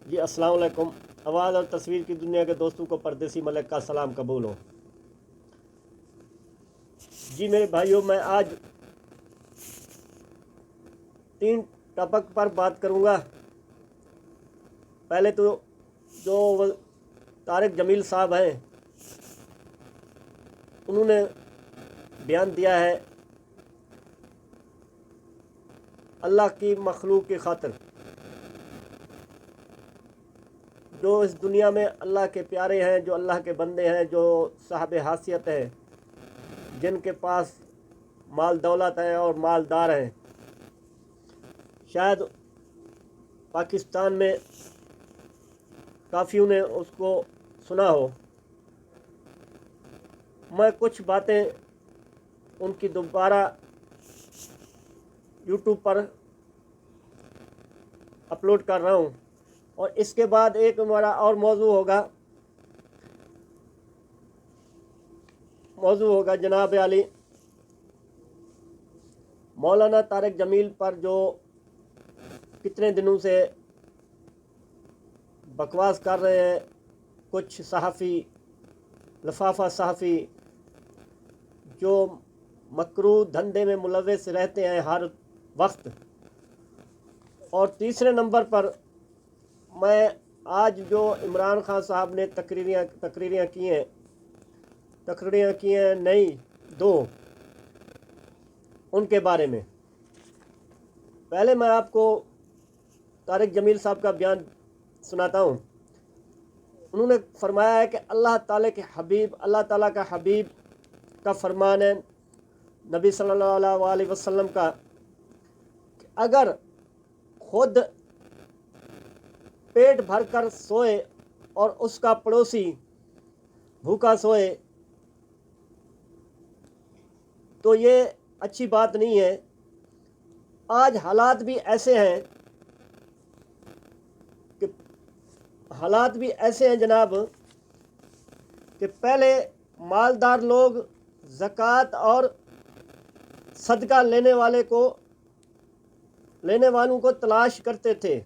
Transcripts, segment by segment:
جی السلام علیکم۔ آواز اور تصویر کی دنیا کے دوستوں کو پردیسی ملک کا سلام قبول ہو۔ جی میرے بھائیوں، میں آج 3 ٹاپک پر بات کروں گا۔ پہلے تو جو طارق جمیل صاحب ہیں، انہوں نے بیان دیا ہے اللہ کی مخلوق کی خاطر، جو اس دنیا میں اللہ کے پیارے ہیں، جو اللہ کے بندے ہیں، جو صاحب حیثیت ہیں، جن کے پاس مال دولت ہے اور مالدار ہیں، شاید پاکستان میں کافیوں نے اس کو سنا ہو۔ میں کچھ باتیں ان کی دوبارہ یوٹیوب پر اپلوڈ کر رہا ہوں، اور اس کے بعد ایک ہمارا اور موضوع ہوگا جناب علی مولانا طارق جمیل پر، جو کتنے دنوں سے بکواس کر رہے ہیں کچھ صحافی، لفافہ صحافی، جو مکروہ دھندے میں ملوث رہتے ہیں ہر وقت۔ اور تیسرے نمبر پر میں آج جو عمران خان صاحب نے تقریریاں کی ہیں نئی 2، ان کے بارے میں پہلے میں آپ کو طارق جمیل صاحب کا بیان سناتا ہوں۔ انہوں نے فرمایا ہے کہ اللہ تعالیٰ کا حبیب کا فرمان ہے، نبی صلی اللہ علیہ وسلم کا، کہ اگر خود پیٹ بھر کر سوئے اور اس کا پڑوسی بھوکا سوئے تو یہ اچھی بات نہیں ہے۔ آج حالات بھی ایسے ہیں جناب، کہ پہلے مالدار لوگ زکوٰۃ اور صدقہ لینے والوں کو تلاش کرتے تھے۔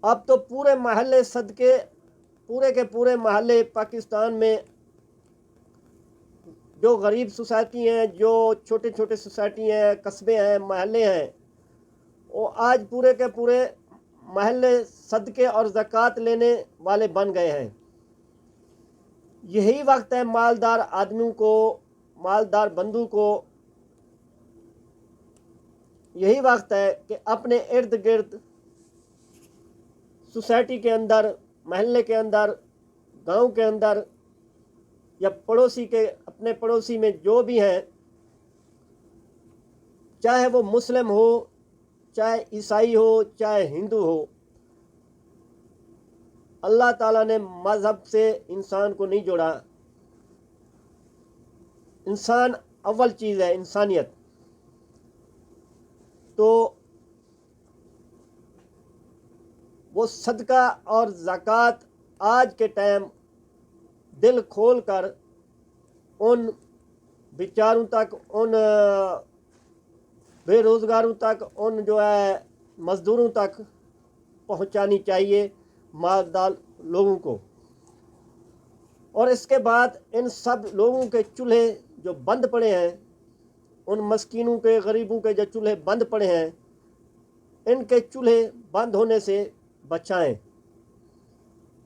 اب تو پورے کے محلے پاکستان میں، جو غریب سوسائٹی ہیں، جو چھوٹے سوسائٹی ہیں، قصبے ہیں، محلے ہیں، وہ آج پورے کے پورے محلے صدقے اور زکوٰۃ لینے والے بن گئے ہیں۔ یہی وقت ہے مالدار آدمیوں کو، مالدار بندوں کو، یہی وقت ہے کہ اپنے ارد گرد، سوسائٹی کے اندر، محلے کے اندر، گاؤں کے اندر، یا اپنے پڑوسی میں جو بھی ہیں، چاہے وہ مسلم ہو، چاہے عیسائی ہو، چاہے ہندو ہو، اللہ تعالیٰ نے مذہب سے انسان کو نہیں جوڑا۔ انسان اول چیز ہے، انسانیت۔ تو وہ صدقہ اور زکوٰۃ آج کے ٹائم دل کھول کر ان بیچاروں تک، ان بے روزگاروں تک، ان جو ہے مزدوروں تک پہنچانی چاہیے، مالدار لوگوں کو۔ اور اس کے بعد ان سب لوگوں کے چولہے جو بند پڑے ہیں، ان مسکینوں کے، غریبوں کے جو چولہے بند پڑے ہیں، ان کے چولہے بند ہونے سے بچائیں۔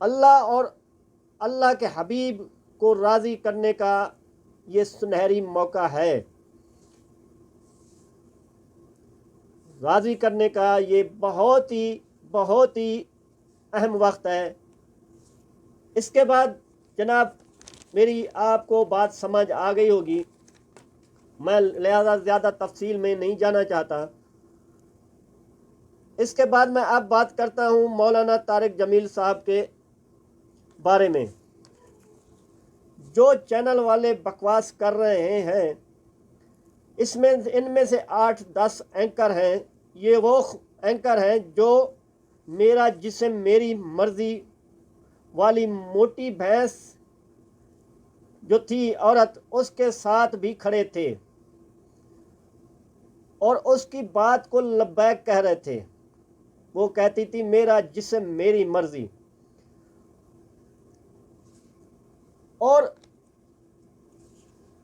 اللہ اور اللہ کے حبیب کو راضی کرنے کا یہ سنہری موقع ہے، راضی کرنے کا یہ بہت ہی اہم وقت ہے۔ اس کے بعد جناب، میری آپ کو بات سمجھ آ گئی ہوگی، میں لہذا زیادہ تفصیل میں نہیں جانا چاہتا۔ اس کے بعد میں اب بات کرتا ہوں مولانا طارق جمیل صاحب کے بارے میں۔ جو چینل والے بکواس کر رہے ہیں، ان میں سے 8-10 اینکر ہیں، یہ وہ اینکر ہیں جو میرا جسم میری مرضی والی موٹی بھینس جو تھی عورت، اس کے ساتھ بھی کھڑے تھے اور اس کی بات کو لبیک کہہ رہے تھے۔ وہ کہتی تھی میرا جسم میری مرضی. اور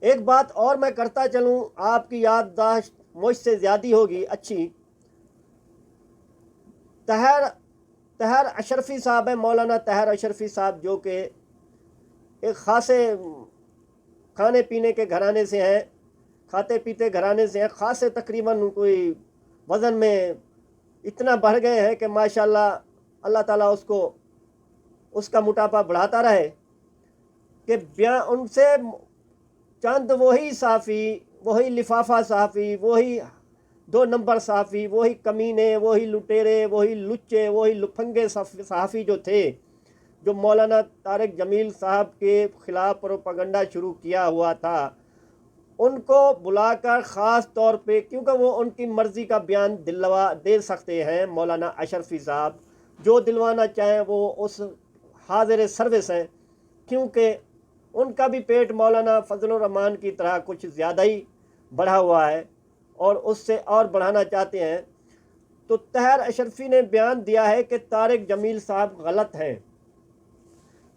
ایک بات اور میں کرتا چلوں، آپ کی یادداشت مجھ سے زیادہ ہوگی اچھی. طاہر اشرفی صاحب ہیں، مولانا طاہر اشرفی صاحب، جو کہ ایک خاصے کھانے پینے کے گھرانے سے ہیں، کھاتے پیتے گھرانے سے ہیں. خاصے تقریباً کوئی وزن میں اتنا بڑھ گئے ہیں کہ ماشاءاللہ اللہ تعالیٰ اس کا موٹاپا بڑھاتا رہے. کہ ان سے چند وہی صحافی، وہی لفافہ صحافی، وہی 2 نمبر صحافی، وہی کمینے، وہی لٹیرے، وہی لچے، وہی لپھنگے صحافی جو تھے، جو مولانا طارق جمیل صاحب کے خلاف پروپیگنڈا شروع کیا ہوا تھا، ان کو بلا کر خاص طور پہ، کیونکہ وہ ان کی مرضی کا بیان دے سکتے ہیں. مولانا اشرفی صاحب جو دلوانا چاہیں وہ اس حاضر سروس ہیں، کیونکہ ان کا بھی پیٹ مولانا فضل الرحمان کی طرح کچھ زیادہ ہی بڑھا ہوا ہے اور اس سے اور بڑھانا چاہتے ہیں. تو طاہر اشرفی نے بیان دیا ہے کہ طارق جمیل صاحب غلط ہیں.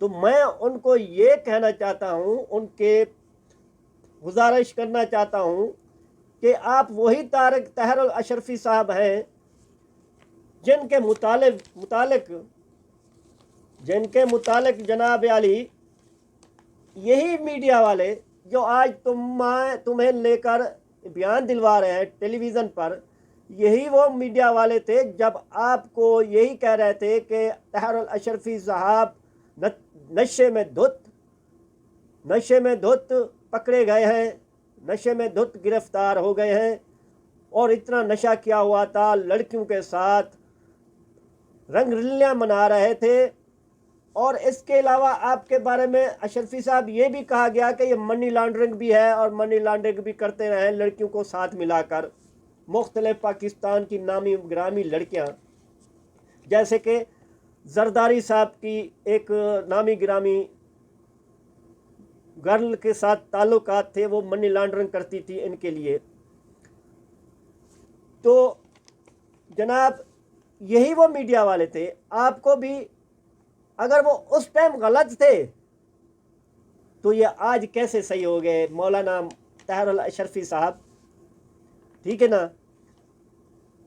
تو میں ان کو یہ کہنا چاہتا ہوں، ان کے گزارش کرنا چاہتا ہوں کہ آپ وہی طاہر اشرفی صاحب ہیں جن کے متعلق جناب علی یہی میڈیا والے جو آج تمہیں لے کر بیان دلوا رہے ہیں ٹیلی ویژن پر، یہی وہ میڈیا والے تھے جب آپ کو یہی کہہ رہے تھے کہ طاہر اشرفی صاحب نشے میں دھت پکڑے گئے ہیں، نشے میں دھت گرفتار ہو گئے ہیں، اور اتنا نشہ کیا ہوا تھا، لڑکیوں کے ساتھ رنگ رلیاں منا رہے تھے. اور اس کے علاوہ آپ کے بارے میں اشرفی صاحب یہ بھی کہا گیا کہ یہ منی لانڈرنگ بھی ہے، اور منی لانڈرنگ بھی کرتے رہے لڑکیوں کو ساتھ ملا کر. مختلف پاکستان کی نامی گرامی لڑکیاں، جیسے کہ زرداری صاحب کی ایک نامی گرامی گرل کے ساتھ تعلقات تھے، وہ منی لانڈرنگ کرتی تھی ان کے لیے. تو جناب یہی وہ میڈیا والے تھے. آپ کو بھی اگر وہ اس ٹائم غلط تھے تو یہ آج کیسے صحیح ہو گئے مولانا طاہر الاشرفی صاحب؟ ٹھیک ہے نا.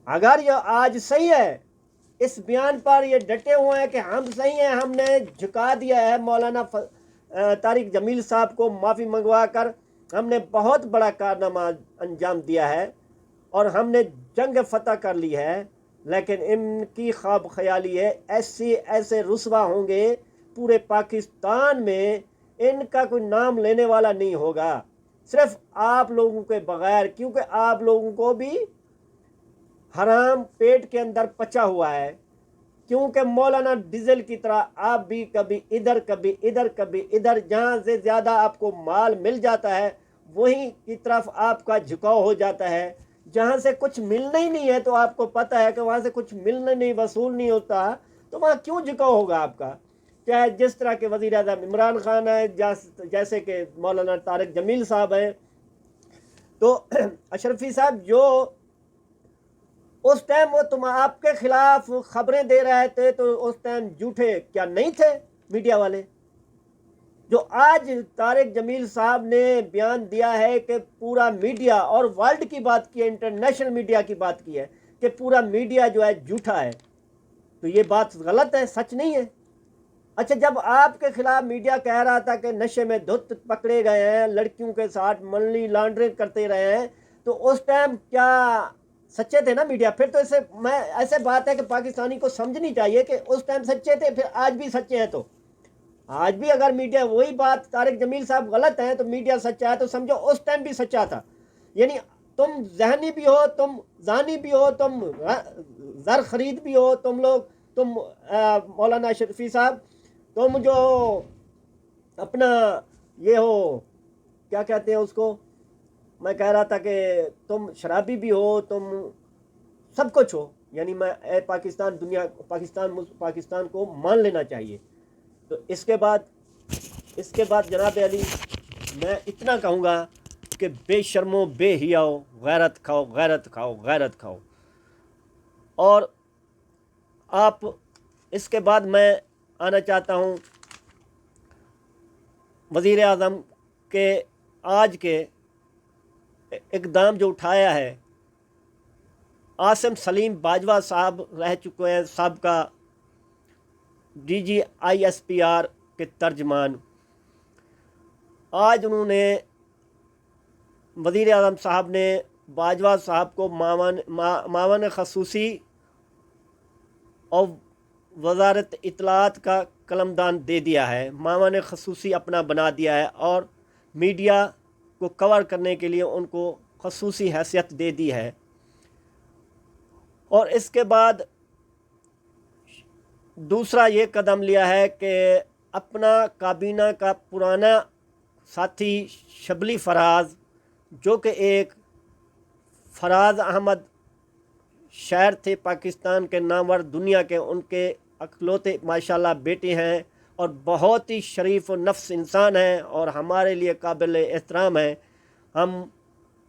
اگر یہ آج صحیح ہے، اس بیان پر یہ ڈٹے ہوئے ہیں کہ ہم صحیح ہیں، ہم نے جھکا دیا ہے مولانا طارق جمیل صاحب کو معافی منگوا کر، ہم نے بہت بڑا کارنامہ انجام دیا ہے اور ہم نے جنگ فتح کر لی ہے، لیکن ان کی خواب خیالی ہے ایسے رسوا ہوں گے پورے پاکستان میں، ان کا کوئی نام لینے والا نہیں ہوگا صرف آپ لوگوں کے بغیر، کیونکہ آپ لوگوں کو بھی حرام پیٹ کے اندر پچا ہوا ہے. کیونکہ مولانا ڈیزل کی طرح آپ بھی کبھی ادھر کبھی ادھر کبھی ادھر، جہاں سے زیادہ آپ کو مال مل جاتا ہے وہیں کی طرف آپ کا جھکاؤ ہو جاتا ہے. جہاں سے کچھ ملنا ہی نہیں ہے تو آپ کو پتہ ہے کہ وہاں سے کچھ ملنا نہیں، وصول نہیں ہوتا، تو وہاں کیوں جھکاؤ ہوگا آپ کا؟ چاہے جس طرح کے وزیر اعظم عمران خان ہے، جیسے کہ مولانا طارق جمیل صاحب ہیں. تو اشرفی صاحب جو اس ٹائم وہ آپ کے خلاف خبریں دے رہے تھے، تو اس ٹائم جھوٹے کیا نہیں تھے میڈیا والے؟ جو آج طارق جمیل صاحب نے بیان دیا ہے کہ پورا میڈیا، اور ورلڈ کی بات کی ہے، انٹرنیشنل میڈیا کی بات کی ہے کہ پورا میڈیا جو ہے جھوٹا ہے، تو یہ بات غلط ہے، سچ نہیں ہے. اچھا، جب آپ کے خلاف میڈیا کہہ رہا تھا کہ نشے میں دھت پکڑے گئے ہیں، لڑکیوں کے ساتھ منی لانڈرنگ کرتے رہے ہیں، تو اس ٹائم کیا سچے تھے نا میڈیا؟ پھر تو ایسے بات ہے کہ پاکستانی کو سمجھنی چاہیے کہ اس ٹائم سچے تھے، پھر آج بھی سچے ہیں. تو آج بھی اگر میڈیا وہی بات، طارق جمیل صاحب غلط ہیں تو میڈیا سچا ہے، تو سمجھو اس ٹائم بھی سچا تھا. یعنی تم ذہنی بھی ہو، تم زانی بھی ہو، تم زر خرید بھی ہو، تم مولانا شرفی صاحب، تم جو اپنا یہ ہو، کیا کہتے ہیں اس کو، میں کہہ رہا تھا کہ تم شرابی بھی ہو، تم سب کچھ ہو. یعنی پاکستان کو مان لینا چاہیے. تو اس کے بعد جناب علی میں اتنا کہوں گا کہ بے شرمو بے حیاؤ، غیرت کھاؤ، غیرت کھاؤ، غیرت کھاؤ. اور آپ اس کے بعد میں آنا چاہتا ہوں وزیر اعظم کے آج کے اقدام جو اٹھایا ہے. عاصم سلیم باجوہ صاحب رہ چکے ہیں سابقہ DGISPR کے ترجمان. آج انہوں نے وزیر اعظم صاحب نے باجوہ صاحب کو معاون خصوصی اور وزارت اطلاعات کا قلمدان دے دیا ہے. معاون خصوصی اپنا بنا دیا ہے اور میڈیا کو کور کرنے کے لیے ان کو خصوصی حیثیت دے دی ہے. اور اس کے بعد دوسرا یہ قدم لیا ہے کہ اپنا کابینہ کا پرانا ساتھی شبلی فراز، جو کہ ایک فراز احمد شاعر تھے پاکستان کے نامور دنیا کے، ان کے اکلوتے ماشاءاللہ بیٹے ہیں اور بہت ہی شریف و نفس انسان ہیں اور ہمارے لیے قابل احترام ہیں. ہم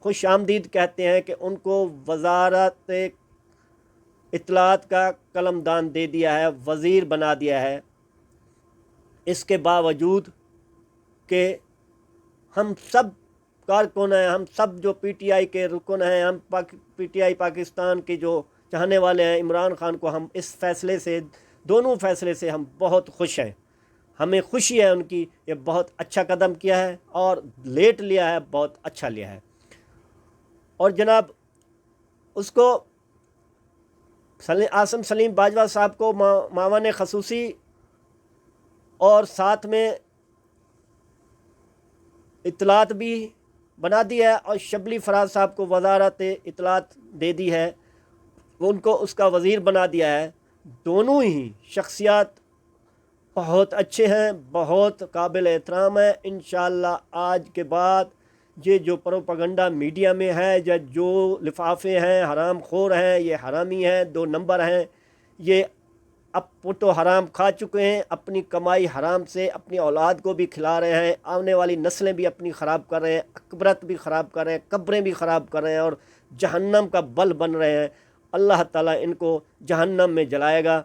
خوش آمدید کہتے ہیں کہ ان کو وزارت اطلاعات کا قلمدان دے دیا ہے، وزیر بنا دیا ہے. اس کے باوجود کہ ہم سب کارکن ہیں، ہم سب جو PTI کے رکن ہیں، ہم PTI پاکستان کے جو چاہنے والے ہیں عمران خان کو، ہم اس فیصلے سے، دونوں فیصلے سے ہم بہت خوش ہیں. ہمیں خوشی ہے ان کی، یہ بہت اچھا قدم کیا ہے اور لیٹ لیا ہے، بہت اچھا لیا ہے. اور جناب اس کو عاصم سلیم باجوہ صاحب کو معاون خصوصی اور ساتھ میں اطلاعات بھی بنا دی ہے اور شبلی فراز صاحب کو وزارت اطلاعات دے دی ہے، ان کو اس کا وزیر بنا دیا ہے. دونوں ہی شخصیات بہت اچھے ہیں، بہت قابل احترام ہیں. انشاءاللہ آج کے بعد یہ جو پروپیگنڈا میڈیا میں ہے یا جو لفافے ہیں حرام خور ہیں، یہ حرامی ہیں، 2 نمبر ہیں، یہ اب پٹو حرام کھا چکے ہیں، اپنی کمائی حرام سے اپنی اولاد کو بھی کھلا رہے ہیں، آنے والی نسلیں بھی اپنی خراب کر رہے ہیں، اکبرت بھی خراب کر رہے ہیں، قبریں بھی خراب کر رہے ہیں اور جہنم کا بل بن رہے ہیں. اللہ تعالیٰ ان کو جہنم میں جلائے گا.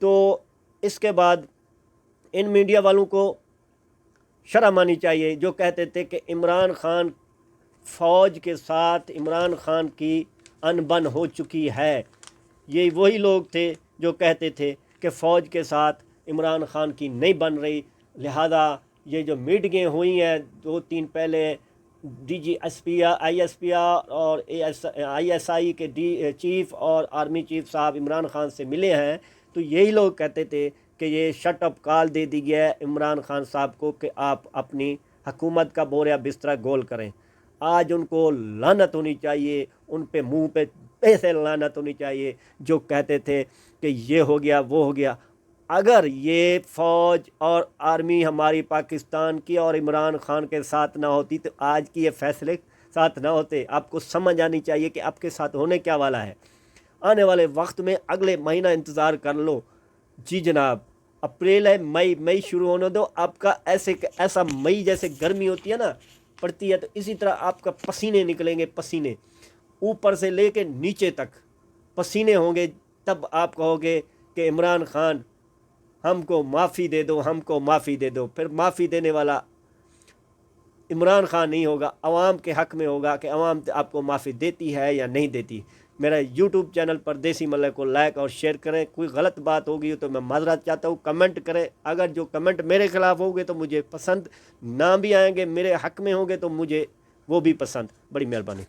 تو اس کے بعد ان میڈیا والوں کو شرم آنی چاہیے جو کہتے تھے کہ عمران خان فوج کے ساتھ عمران خان کی انبن ہو چکی ہے. یہ وہی لوگ تھے جو کہتے تھے کہ فوج کے ساتھ عمران خان کی نہیں بن رہی، لہذا یہ جو میٹنگیں ہوئی ہیں 2-3 پہلے DGISPR اور ISI کے چیف اور آرمی چیف صاحب عمران خان سے ملے ہیں، تو یہی لوگ کہتے تھے کہ یہ شٹ اپ کال دے دی گیا ہے عمران خان صاحب کو کہ آپ اپنی حکومت کا بوریا بستر گول کریں. آج ان کو لعنت ہونی چاہیے، ان پہ منہ پہ پیسے لعنت ہونی چاہیے جو کہتے تھے کہ یہ ہو گیا وہ ہو گیا. اگر یہ فوج اور آرمی ہماری پاکستان کی اور عمران خان کے ساتھ نہ ہوتی تو آج کی یہ فیصلے ساتھ نہ ہوتے. آپ کو سمجھ آنی چاہیے کہ آپ کے ساتھ ہونے کیا والا ہے. آنے والے وقت میں اگلے مہینہ انتظار کر لو. جی جناب، اپریل ہے، مئی شروع ہونے دو. آپ کا ایسا مئی جیسے گرمی ہوتی ہے نا پڑتی ہے، تو اسی طرح آپ کا پسینے نکلیں گے، پسینے اوپر سے لے کے نیچے تک پسینے ہوں گے. تب آپ کہو گے کہ عمران خان ہم کو معافی دے دو، ہم کو معافی دے دو. پھر معافی دینے والا عمران خان نہیں ہوگا، عوام کے حق میں ہوگا کہ عوام آپ کو معافی دیتی ہے یا نہیں دیتی. میرا YouTube چینل پر دیسی ملک کو لائک اور شیئر کریں. کوئی غلط بات ہوگی تو میں معذرت چاہتا ہوں. کمنٹ کریں. اگر جو کمنٹ میرے خلاف ہوگے تو مجھے پسند نہ بھی آئیں گے، میرے حق میں ہوں گے تو مجھے وہ بھی پسند. بڑی مہربانی.